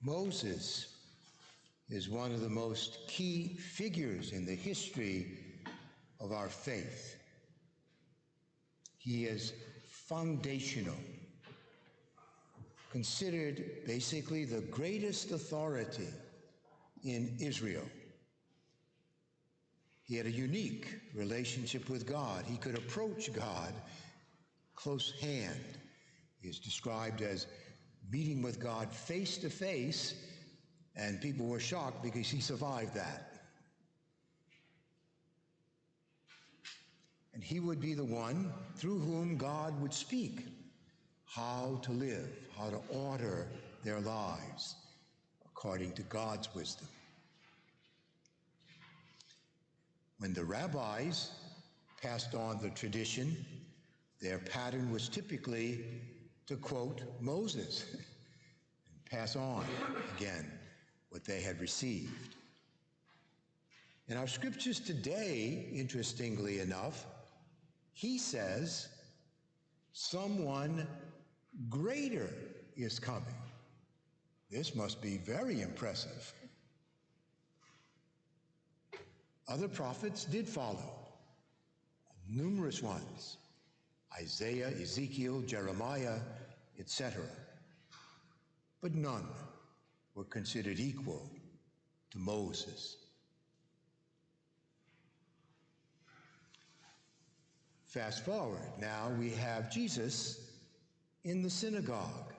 Moses is one of the most key figures in the history of our faith. He is foundational, considered basically the greatest authority in Israel. He had a unique relationship with God. He could approach God close hand. He is described as meeting with God face to face, and people were shocked because he survived that. And he would be the one through whom God would speak how to live, how to order their lives according to God's wisdom. When the rabbis passed on the tradition, their pattern was typically to quote Moses and pass on again what they had received. In our scriptures today, interestingly enough, he says, someone greater is coming. This must be very impressive. Other prophets did follow, numerous ones, Isaiah, Ezekiel, Jeremiah, etc. But none were considered equal to Moses. Fast forward, now we have Jesus in the synagogue,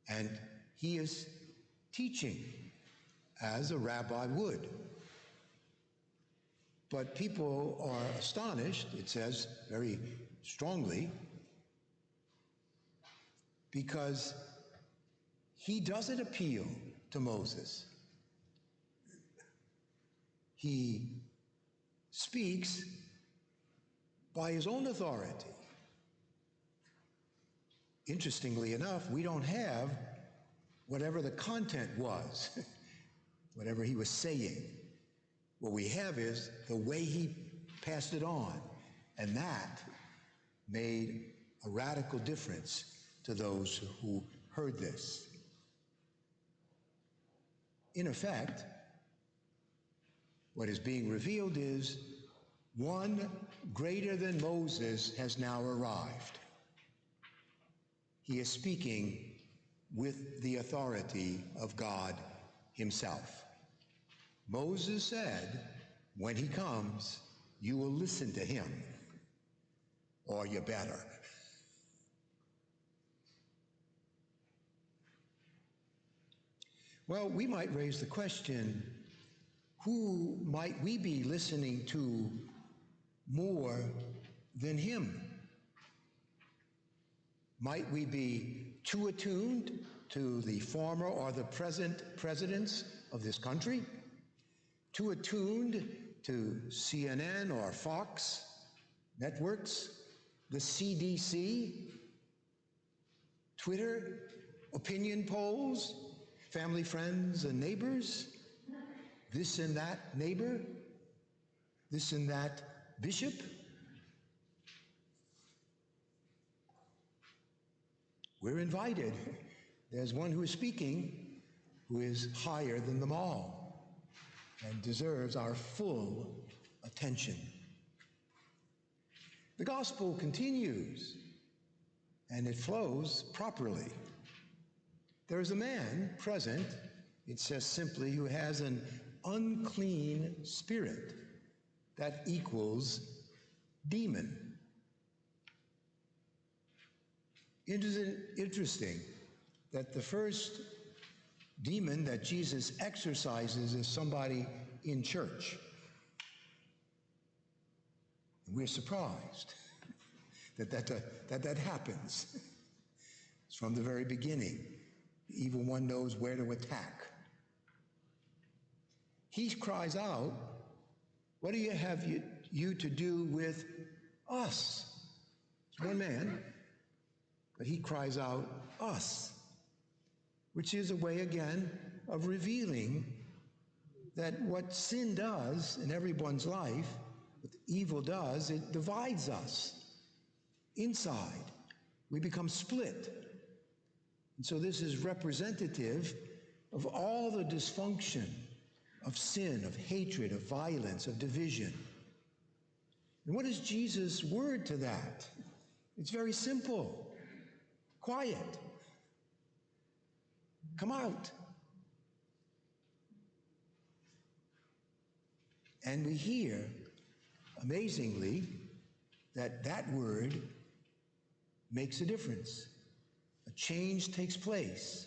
and he is teaching as a rabbi would. But people are astonished, it says very strongly, because he doesn't appeal to Moses. He speaks by his own authority. Interestingly enough, we don't have whatever the content was, whatever he was saying. What we have is the way he passed it on, and that made a radical difference to those who heard this. In effect, what is being revealed is one greater than Moses has now arrived. He is speaking with the authority of God himself. Moses said, when he comes, you will listen to him, or you better. Well, we might raise the question, who might we be listening to more than him? Might we be too attuned to the former or the present presidents of this country? Too attuned to CNN or Fox networks, the CDC, Twitter, opinion polls, family, friends, and neighbors, this and that neighbor, this and that bishop? We're invited. There's one who is speaking who is higher than them all and deserves our full attention. The gospel continues, and it flows properly. There is a man present, it says simply, who has an unclean spirit. That equals demon. Interesting that the first demon that Jesus exorcises is somebody in church. And we're surprised that happens. It's from the very beginning. The evil one knows where to attack. He cries out, what do you have you to do with us? It's one man, but he cries out, us. Which is a way, again, of revealing that what sin does in everyone's life, what evil does, it divides us inside. We become split. And so this is representative of all the dysfunction, of sin, of hatred, of violence, of division. And what is Jesus' word to that? It's very simple. Quiet. Come out. And we hear, amazingly, that word makes a difference. A change takes place.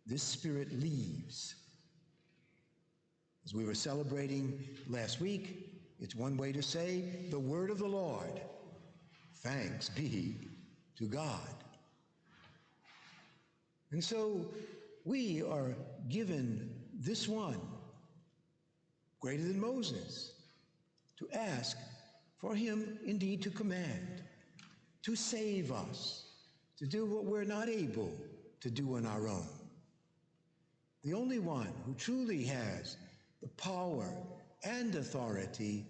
This spirit leaves. As we were celebrating last week, it's one way to say the word of the Lord. Thanks be to God. And so we are given this one, greater than Moses, to ask for him indeed to command, to save us, to do what we're not able to do on our own. The only one who truly has the power and authority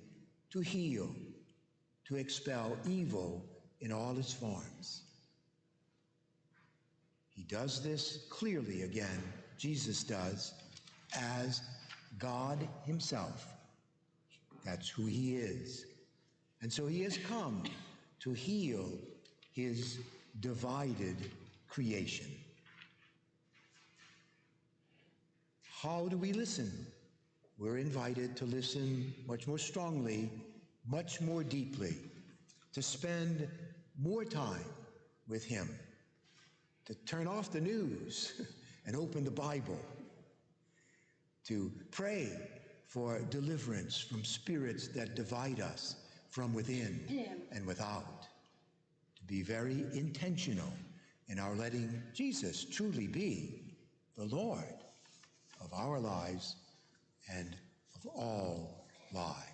to heal, to expel evil in all its forms. He does this clearly again, Jesus does, as God himself. That's who he is. And so he has come to heal his divided creation. How do we listen? We're invited to listen much more strongly, much more deeply, to spend more time with him, to turn off the news and open the Bible, to pray for deliverance from spirits that divide us from within and without, to be very intentional in our letting Jesus truly be the Lord of our lives and of all lives.